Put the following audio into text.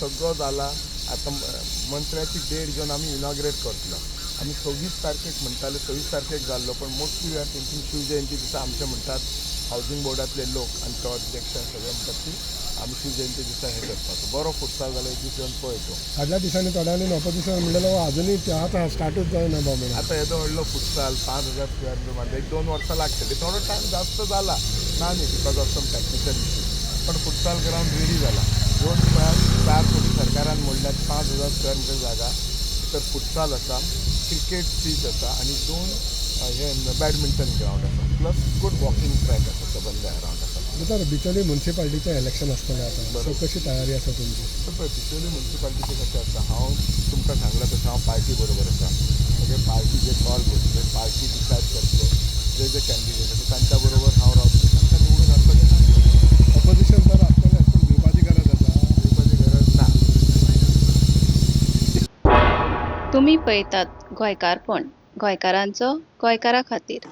सगळो जाला. आता मंत्र्याची डेट घेऊन आम्ही इनॉग्रेट करतलो. आम्ही 26 तारखेक म्हणटाले, 26 तारखेक जाल्लो, पण mostly we are thinking Shivjayanti दिसा आमचे म्हणटात हावजिंग बोर्डातले लोक आणि तो अध्यक्ष सगळे म्हणतात की आम्ही शिवजयंती दिसा हे करपाचो. बरो फुटसाल जाल्यार एक दीस येवन पळयतो. फाटल्या दिसांनी थोड्यांनी ऑपोजिशन म्हणलेलो अजूनही आता स्टार्टच जायना बा म्हणून. आता येदो व्हडलो फुटसाल 5,000 स्क्वेअर मीटर मारता 1-2 वर्सां लागतली. थोडो टायम जास्त जाला ना न्ही because of some technical issue. पण फुटसाल ग्राउंड रेडी जाला. 4 कोटी सरकारान मोडल्यात 5,000 स्क्वेअर मीटर जागा. तर फुटसाल आसा, क्रिकेट पीच आसा आणि 2 हे बॅडमिंटन ग्राउंड आसा, प्लस गुड वॉकिंग ट्रॅक आसा सबंद अराउंड आसा. तर बिचोली म्युन्सिपाल्टीचें इलेक्शन आसतलें आता, सो कशी तयारी आसा तुमची? पळय बिचोली म्युन्सिपाल्टीचें कशें आसा, हांव तुमकां सांगलां तशें हांव पार्टी बरोबर आसा. म्हणजे पार्टी जे कॉल घेतले, पार्टी डिसायड करतले, जे कॅन्डिडेट आसा तांच्या बरोबर हांव रावतलो, तांकां निवडून हाडपाचें. ऑपोजिशन तर आसतलें, पूण भिवपाची गरज आसा. भिवपाची गरज ना. तुम्ही पळयतात गोंयकारपण, गोंयकारांचो गोंयकारा खातीर.